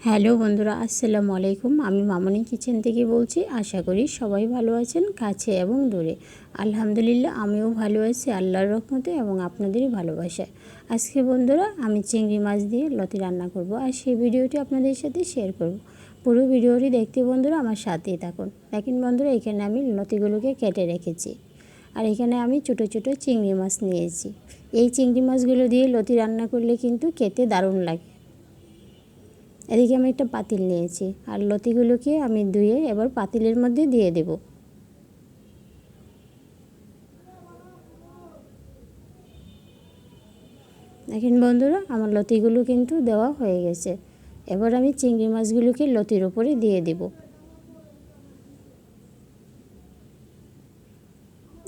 Hello বন্ধুরা, আসসালামু আলাইকুম। আমি মামনি কিচেন থেকে বলছি। আশা করি সবাই ভালো আছেন, কাছে এবং দূরে। আলহামদুলিল্লাহ, আমিও ভালো আছি আল্লাহর রহমতে এবং আপনাদেরই ভালোবাসায়। আজকে বন্ধুরা আমি চিংড়ি মাছ দিয়ে লতি রান্না করব, আর সেই ভিডিওটি আপনাদের সাথে শেয়ার করব। পুরো ভিডিওটি দেখতে বন্ধুরা আমার সাথেই থাকুন। দেখেন বন্ধুরা, এখানে আমি লতিগুলোকে কেটে রেখেছি, আর এখানে আমি ছোটো ছোটো চিংড়ি মাছ নিয়েছি। এই চিংড়ি মাছগুলো দিয়ে লতি রান্না করলে কিন্তু খেতে দারুণ লাগে। এদিকে আমি একটা পাতিল নিয়েছি, আর লতিগুলোকে আমি ধুয়ে এবার পাতিলের মধ্যে দিয়ে দেব। দেখেন বন্ধুরা, আমার লতিগুলো কিন্তু দেওয়া হয়ে গেছে। এবার আমি চিংড়ি মাছগুলোকে লতির উপরে দিয়ে দেব।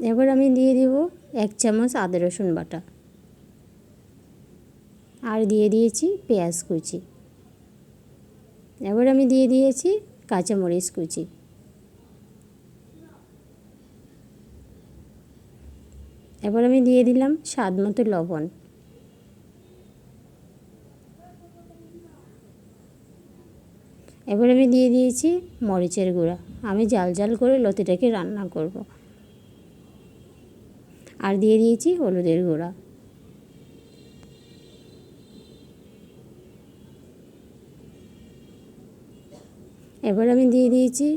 এবার আমি দিয়ে দেব 1 চামচ আদা রসুন বাটা, আর দিয়ে দিয়েছি পেঁয়াজ কুচি। এবার আমি দিয়ে দিয়েছি কাঁচামরিচ কুচি। এবার আমি দিয়ে দিলাম স্বাদ মতো লবণ। এবার আমি দিয়ে দিয়েছি মরিচের গুঁড়া। আমি জাল জাল করে লতিটাকে রান্না করব। আর দিয়ে দিয়েছি হলুদের গুঁড়া। এবার আমি দিয়ে দিয়েছি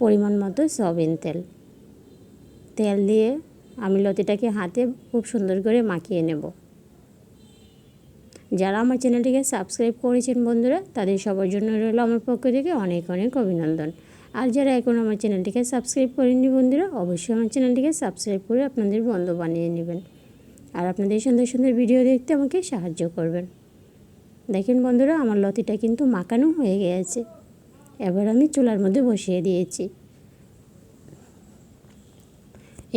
পরিমাণ মতো সয়াবিন তেল। তেল দিয়ে আমি লতিটাকে হাতে খুব সুন্দর করে মাখিয়ে নেব। যারা আমার চ্যানেলটিকে সাবস্ক্রাইব করেছেন বন্ধুরা, তাদের সবার জন্য রইল আমার পক্ষ থেকে অনেক অনেক অভিনন্দন। আর যারা এখন আমার চ্যানেলটিকে সাবস্ক্রাইব করেননি বন্ধুরা, অবশ্যই আমার চ্যানেলটিকে সাবস্ক্রাইব করে আপনাদের বন্ধু বানিয়ে নেবেন, আর আপনাদের সুন্দর সুন্দর ভিডিও দেখতে আমাকে সাহায্য করবেন। দেখেন বন্ধুরা, আমার লতিটা কিন্তু মাখানো হয়ে গিয়েছে। এবার আমি চুলার মধ্যে বসিয়ে দিয়েছি।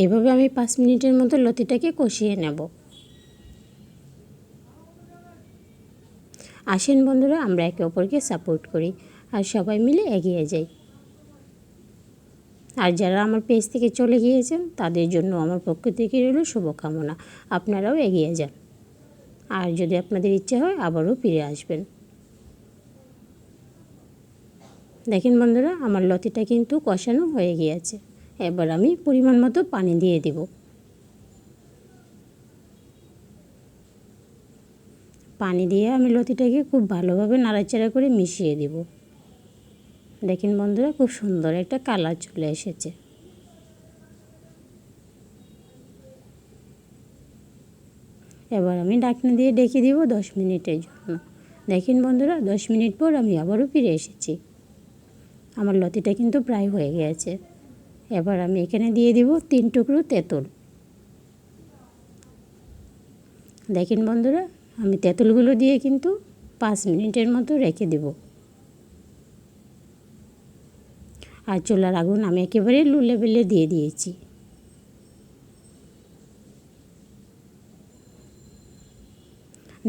এইভাবে আমি 5 মিনিটের মতো লতিটাকে কষিয়ে নেব। আসেন বন্ধুরা, আমরা একে অপরকে সাপোর্ট করি আর সবাই মিলে এগিয়ে যাই। আর যারা আমার পেজ থেকে চলে গিয়েছেন তাদের জন্য আমার পক্ষ থেকে রইল শুভকামনা। আপনারাও এগিয়ে যান, আর যদি আপনাদের ইচ্ছে হয় আবারও ফিরে আসবেন। দেখেন বন্ধুরা, আমার লতিটা কিন্তু কষানো হয়ে গিয়েছে। এবার আমি পরিমাণ মতো পানি দিয়ে দেব। পানি দিয়ে আমি লতিটাকে খুব ভালোভাবে নাড়াচাড়া করে মিশিয়ে দেব। দেখেন বন্ধুরা, খুব সুন্দর একটা কালার চলে এসেছে। এবার আমি ঢাকনা দিয়ে ঢেকে দিব 10 মিনিটের জন্য। দেখেন বন্ধুরা, 10 মিনিট পর আমি আবারও ফিরে এসেছি। আমার লতিটা কিন্তু প্রায় হয়ে গিয়েছে। এবার আমি এখানে দিয়ে দিব 3 টুকরো তেঁতুল। দেখেন বন্ধুরা, আমি তেঁতুলগুলো দিয়ে কিন্তু 5 মিনিটের মতো রেখে দেব। আর চুলার আগুন আমি একেবারে লো লেভেলে দিয়ে দিয়েছি।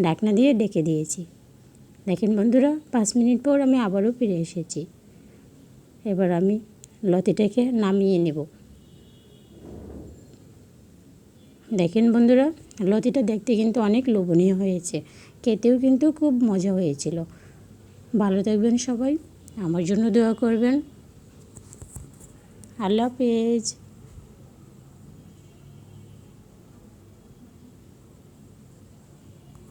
ঢাকনা দিয়ে ঢেকে দিয়েছি। দেখেন বন্ধুরা, 5 মিনিট পর আমি আবারও ফিরে এসেছি। এবার আমি লতিটাকে নামিয়ে নেব। দেখেন বন্ধুরা, লতিটা দেখতে কিন্তু অনেক লোভনীয় হয়েছে, খেতেও কিন্তু খুব মজা হয়েছিল। ভালো থাকবেন সবাই, আমার জন্য দোয়া করবেন। আল্লাহ হাফেজ।